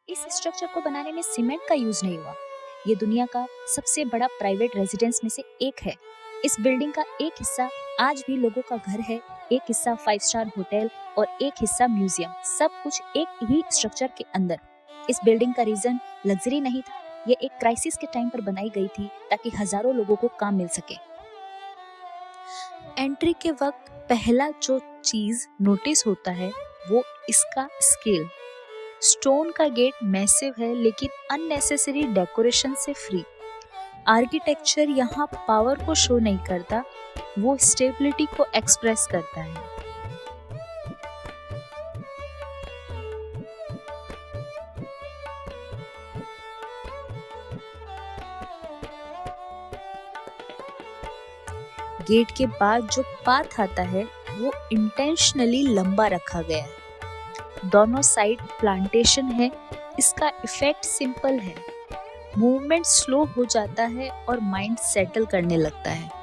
इस स्ट्रक्चर को बनाने में सीमेंट का यूज नहीं हुआ। ये दुनिया का सबसे बड़ा प्राइवेट रेजिडेंस में से एक है। इस बिल्डिंग का एक हिस्सा आज भी लोगों का घर है, एक हिस्सा 5 स्टार होटल और एक हिस्सा म्यूजियम, सब कुछ एक ही स्ट्रक्चर के अंदर। इस बिल्डिंग का रीजन लग्जरी नहीं था, ये एक क्राइसिस के टाइम पर बनाई गई थी ताकि हजारों लोगों को काम मिल सके। एंट्री के वक्त पहला जो चीज नोटिस होता है वो इसका स्केल। स्टोन का गेट मैसिव है लेकिन अननेसेसरी डेकोरेशन से फ्री। आर्किटेक्चर यहाँ पावर को शो नहीं करता, वो स्टेबिलिटी को एक्सप्रेस करता है। गेट के बाद जो पाथ आता है वो इंटेंशनली लंबा रखा गया है। दोनों साइड प्लांटेशन है। इसका इफेक्ट सिंपल है, मूवमेंट स्लो हो जाता है और माइंड सेटल करने लगता है।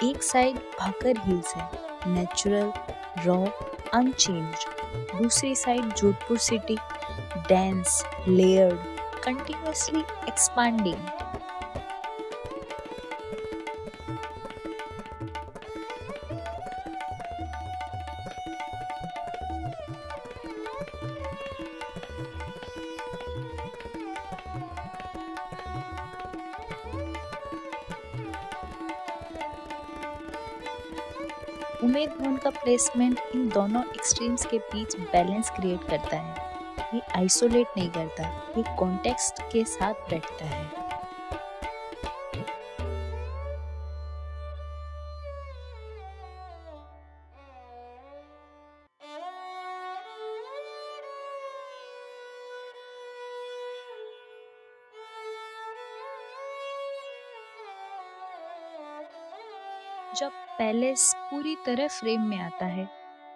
एक साइड भाकर हिल्स है, नेचुरल, रॉ, अनचेंज्ड। दूसरी side Jodhpur city, dense, layered, continuously expanding. Umaid Bhawan का प्लेसमेंट इन दोनों एक्सट्रीम्स के बीच बैलेंस क्रिएट करता है। ये आइसोलेट नहीं करता, ये कॉन्टेक्स्ट के साथ बैठता है। जब पैलेस पूरी तरह फ्रेम में आता है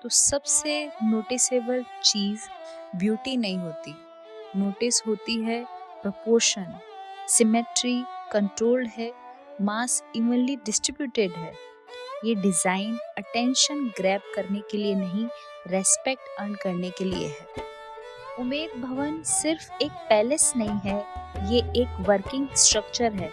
तो सबसे नोटिसेबल चीज ब्यूटी नहीं होती, नोटिस होती है प्रोपोर्शन। सिमेट्री कंट्रोल्ड है, मास इवनली डिस्ट्रीब्यूटेड है। ये डिजाइन अटेंशन ग्रैब करने के लिए नहीं, रेस्पेक्ट अर्न करने के लिए है। उमेद भवन सिर्फ एक पैलेस नहीं है, ये एक वर्किंग स्ट्रक्चर है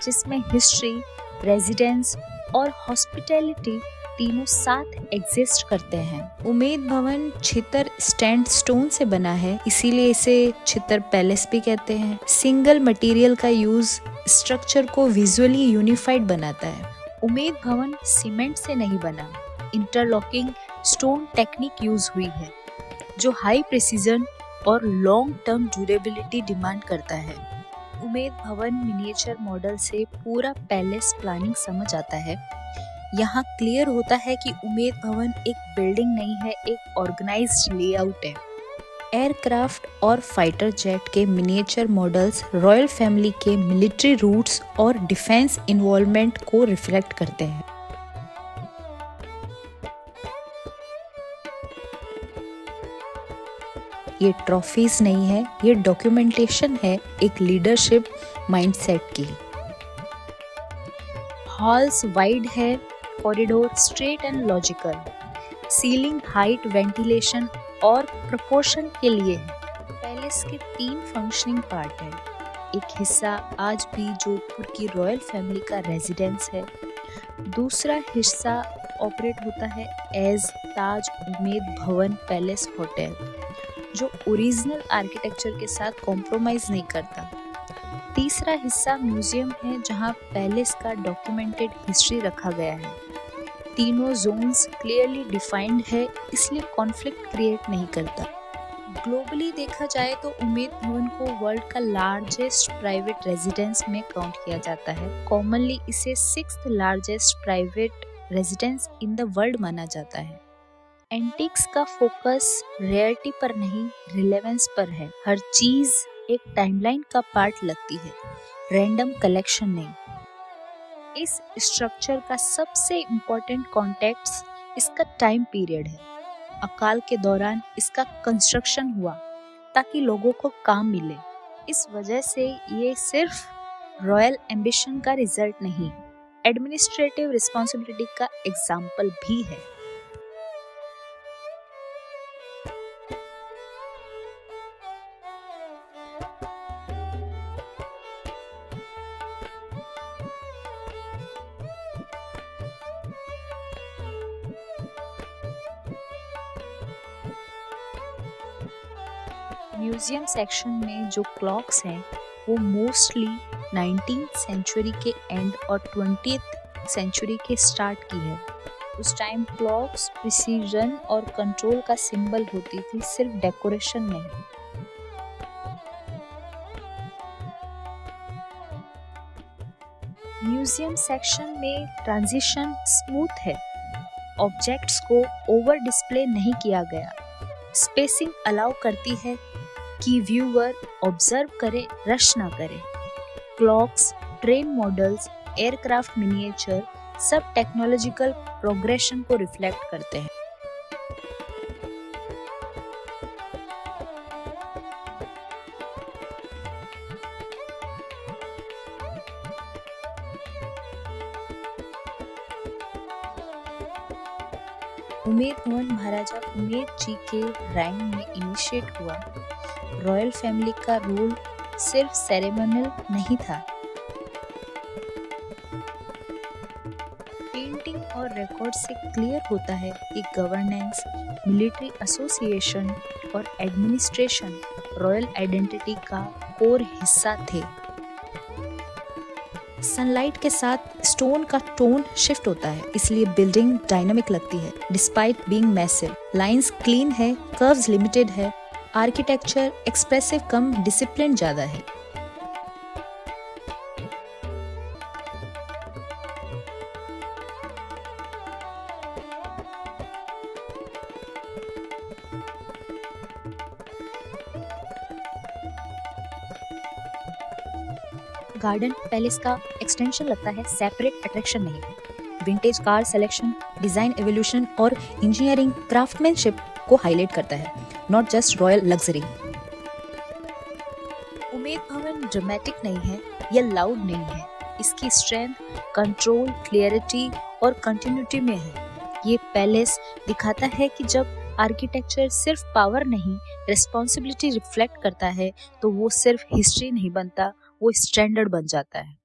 जिसमें हिस्ट्री, रेजिडेंस और हॉस्पिटैलिटी तीनों साथ एग्जिस्ट करते हैं। उमेद भवन छितर स्टैंड स्टोन से बना है, इसीलिए इसे छितर पैलेस भी कहते हैं। सिंगल मटेरियल का यूज स्ट्रक्चर को विजुअली यूनिफाइड बनाता है। उमेद भवन सीमेंट से नहीं बना, इंटरलॉकिंग स्टोन टेक्निक यूज हुई है जो हाई प्रिसीजन और लॉन्ग टर्म ड्यूरेबिलिटी डिमांड करता है। उमेद भवन मिनिएचर मॉडल से पूरा पैलेस प्लानिंग समझ आता है। यहाँ क्लियर होता है कि उमेद भवन एक बिल्डिंग नहीं है, एक ऑर्गेनाइज्ड लेआउट है। एयरक्राफ्ट और फाइटर जेट के मिनिएचर मॉडल्स रॉयल फैमिली के मिलिट्री रूट्स और डिफेंस इन्वॉल्वमेंट को रिफ्लेक्ट करते हैं। ये ट्रॉफीज नहीं है, ये डॉक्यूमेंटेशन है एक लीडरशिप माइंडसेट की। हॉल्स वाइड है, corridor straight and logical, ceiling height ventilation और प्रोपोर्शन के लिए है। पैलेस के 3 फंक्शनिंग पार्ट है। एक हिस्सा आज भी जोधपुर की रॉयल फैमिली का रेजिडेंस है। दूसरा हिस्सा ऑपरेट होता है एज ताज उमेद भवन पैलेस होटल, जो ओरिजिनल आर्किटेक्चर के साथ कॉम्प्रोमाइज नहीं करता। तीसरा हिस्सा म्यूजियम है जहां पैलेस का डॉक्यूमेंटेड हिस्ट्री रखा गया है। तीनों जोन्स क्लियरली डिफाइंड है, इसलिए कॉन्फ्लिक्ट क्रिएट नहीं करता। ग्लोबली देखा जाए तो उमेद भवन को वर्ल्ड का लार्जेस्ट प्राइवेट रेजिडेंस में काउंट किया जाता है। कॉमनली इसे 6th largest private residence in the world माना जाता है। एंटिक्स का फोकस रेयरिटी पर नहीं, रिलेवेंस पर है। हर चीज एक टाइमलाइन का पार्ट लगती है, रैंडम कलेक्शन नहीं। इस स्ट्रक्चर का सबसे इम्पोर्टेंट कॉन्टेक्स्ट इसका टाइम पीरियड है। अकाल के दौरान इसका कंस्ट्रक्शन हुआ ताकि लोगों को काम मिले। इस वजह से ये सिर्फ रॉयल एम्बिशन का रिजल्ट नहीं, एडमिनिस्ट्रेटिव रिस्पॉन्सिबिलिटी का एग्जाम्पल भी है। म्यूजियम सेक्शन में जो क्लॉक्स हैं वो मोस्टली 19th सेंचुरी के एंड और 20th सेंचुरी के स्टार्ट की है। उस टाइम क्लॉक्स प्रिसीजन और कंट्रोल का सिंबल होती थी, सिर्फ डेकोरेशन नहीं। म्यूजियम सेक्शन में ट्रांजिशन स्मूथ है, ऑब्जेक्ट्स को ओवर डिस्प्ले नहीं किया गया। स्पेसिंग अलाउ करती है कि व्यूअर ऑब्जर्व करे, रश ना करे। Clocks, train models, aircraft miniature सब टेक्नोलॉजिकल प्रोग्रेशन को रिफ्लेक्ट करते हैं। उमेद भवन महाराजा उमेद जी के राइम में इनिशिएट हुआ। रॉयल फैमिली का रोल सिर्फ सेरेमोनियल नहीं था। पेंटिंग और रिकॉर्ड से क्लियर होता है कि गवर्नेंस, मिलिट्री एसोसिएशन और एडमिनिस्ट्रेशन रॉयल आइडेंटिटी का कोर हिस्सा थे। सनलाइट के साथ स्टोन का टोन शिफ्ट होता है, इसलिए बिल्डिंग डायनामिक लगती है despite being massive. Lines clean है, कर्व्स लिमिटेड है, आर्किटेक्चर एक्सप्रेसिव कम डिसिप्लिन ज्यादा है। गार्डन पैलेस का एक्सटेंशन लगता है, सेपरेट अट्रैक्शन नहीं। Vintage car selection, design evolution और इंजीनियरिंग क्राफ्टमैनशिप को हाईलाइट करता है, not just royal luxury. Umaid Bhawan dramatic नहीं है या लाउड नहीं है, इसकी स्ट्रेंथ कंट्रोल, क्लियरिटी और कंटिन्यूटी में है। ये पैलेस दिखाता है कि जब आर्किटेक्चर सिर्फ पावर नहीं, रिस्पॉन्सिबिलिटी रिफ्लेक्ट करता है तो वो सिर्फ हिस्ट्री नहीं बनता, वो स्टैंडर्ड बन जाता है।